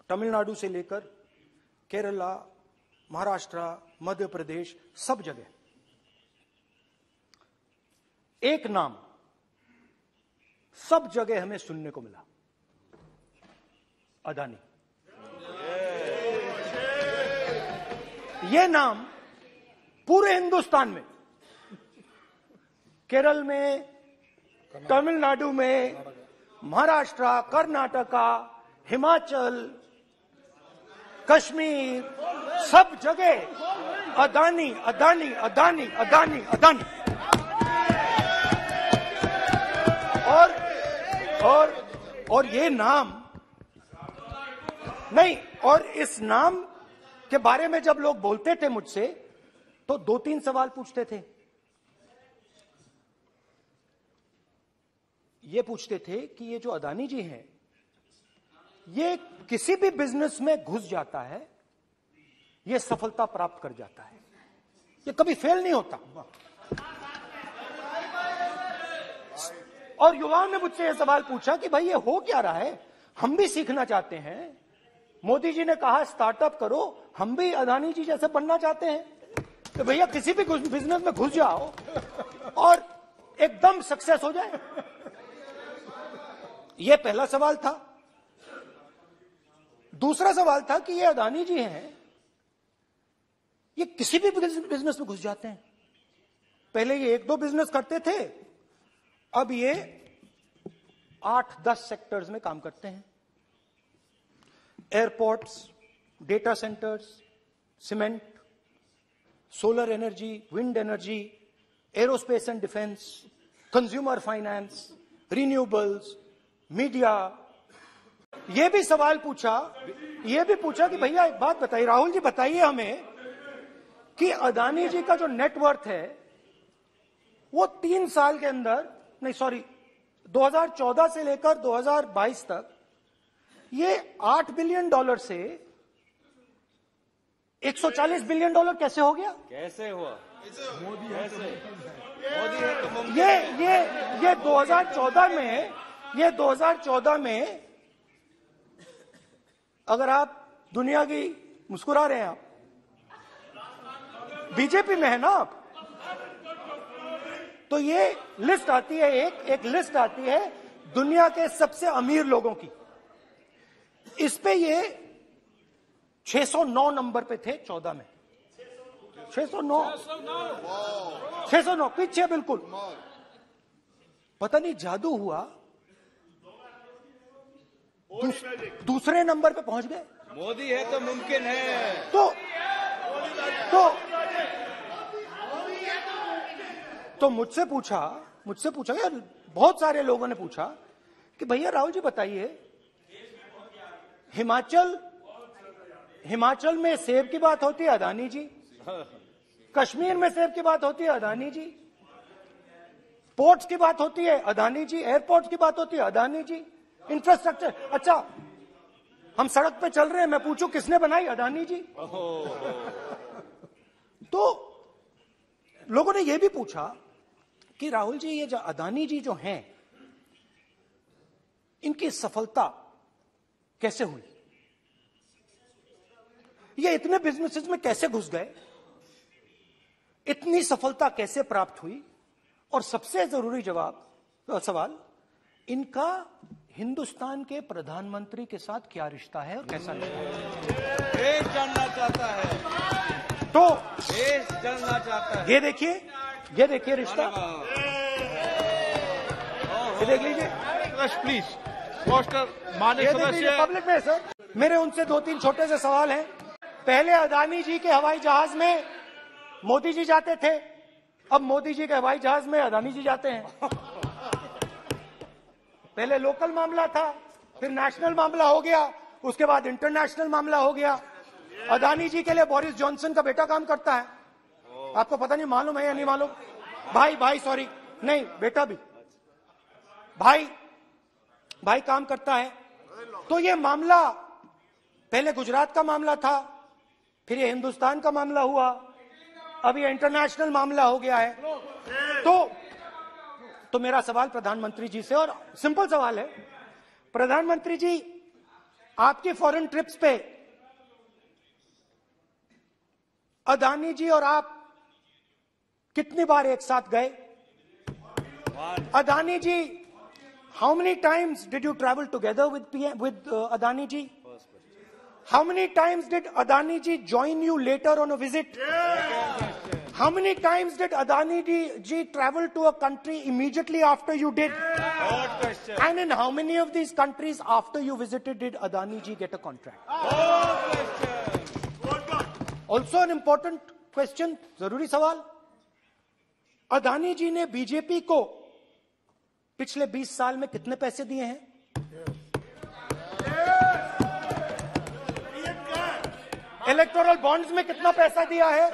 तमिलनाडु से लेकर केरला, महाराष्ट्र, मध्य प्रदेश, सब जगह एक नाम सब जगह हमें सुनने को मिला, अदानी। यह नाम पूरे हिंदुस्तान में, केरल में, तमिलनाडु में, महाराष्ट्र, कर्नाटका, हिमाचल, कश्मीर, सब जगह अदानी अदानी अदानी अदानी अदानी। और ये नाम नहीं, और इस नाम के बारे में जब लोग बोलते थे मुझसे तो 2-3 सवाल पूछते थे। ये पूछते थे कि ये जो अदानी जी हैं, ये किसी भी बिजनेस में घुस जाता है, ये सफलता प्राप्त कर जाता है, ये कभी फेल नहीं होता। और युवाओं ने मुझसे यह सवाल पूछा कि भाई ये हो क्या रहा है, हम भी सीखना चाहते हैं। मोदी जी ने कहा स्टार्टअप करो, हम भी अदानी जी जैसे बनना चाहते हैं। तो भैया किसी भी बिजनेस में घुस जाओ और एकदम सक्सेस हो जाए। यह पहला सवाल था। दूसरा सवाल था कि ये अदानी जी हैं, ये किसी भी बिजनेस में घुस जाते हैं। पहले ये 1-2 बिजनेस करते थे, अब ये 8-10 सेक्टर्स में काम करते हैं। Airports, data centres, cement, solar energy, wind energy, aerospace and defence, consumer finance, renewables, media. यह भी सवाल पूछा, यह भी पूछा कि भैया एक बात बताइए, राहुल जी बताइए हमें कि अदानी जी का जो नेटवर्थ है वो 3 साल के अंदर, नहीं सॉरी 2014 से लेकर 2022 तक ये $8 बिलियन से $140 बिलियन कैसे हो गया? कैसे हुआ? मोदी है तो ये 2014 में अगर आप दुनिया की, मुस्कुरा रहे हैं आप, बीजेपी में है ना आप, तो ये लिस्ट आती है, एक लिस्ट आती है दुनिया के सबसे अमीर लोगों की। इस पे ये 609 नंबर पे थे 14 में। 609 पीछे बिल्कुल। पता नहीं जादू हुआ, दूसरे नंबर पे पहुंच गए। मोदी है तो मुमकिन है। तो मुझसे पूछा यार, बहुत सारे लोगों ने पूछा कि भैया राहुल जी बताइए, हिमाचल में सेब की बात होती है अदानी जी, कश्मीर में सेब की बात होती है अदानी जी, पोर्ट्स की बात होती है अदानी जी, एयरपोर्ट्स की बात होती है अदानी जी, इंफ्रास्ट्रक्चर। अच्छा, हम सड़क पे चल रहे हैं, मैं पूछूं किसने बनाई? अदानी जी। तो लोगों ने यह भी पूछा कि राहुल जी ये जो अदानी जी जो हैं, इनकी सफलता कैसे हुई, ये इतने बिजनेसेस में कैसे घुस गए, इतनी सफलता कैसे प्राप्त हुई, और सबसे जरूरी सवाल, इनका हिंदुस्तान के प्रधानमंत्री के साथ क्या रिश्ता है और कैसा रिश्ता है, देश जानना चाहता है। तो देश जानना चाहता है। ये देखिए रिश्ता, ये देख लीजिए प्लीज पोस्टर माननीय सदस्य पब्लिक में। सर मेरे उनसे 2-3 छोटे से सवाल हैं। पहले अदानी जी के हवाई जहाज में मोदी जी जाते थे, अब मोदी जी के हवाई जहाज में अदानी जी जाते हैं। पहले लोकल मामला था, फिर नेशनल मामला हो गया, उसके बाद इंटरनेशनल मामला हो गया। अदानी जी के लिए बोरिस जॉनसन का बेटा काम करता है, आपको पता नहीं मालूम है या नहीं मालूम? भाई सॉरी, नहीं बेटा भी, भाई काम करता है। तो ये मामला पहले गुजरात का मामला था, फिर ये हिंदुस्तान का मामला हुआ, अब ये इंटरनेशनल मामला हो गया है। तो मेरा सवाल प्रधानमंत्री जी से, और सिंपल सवाल है, प्रधानमंत्री जी आपके फॉरेन ट्रिप्स पे अदानी जी और आप कितनी बार एक साथ गए? Adani ji, how many times did you travel together with Adani ji? How many times did Adani ji join you later on a visit? How many times did Adani ji travel to a country immediately after you did? And in how many of these countries after you visited did Adani ji get a contract? Also an important question, जरूरी सवाल, अदानी जी ने BJP को पिछले 20 साल में कितने पैसे दिए हैं? इलेक्टोरल बॉन्ड्स में कितना पैसा दिया है?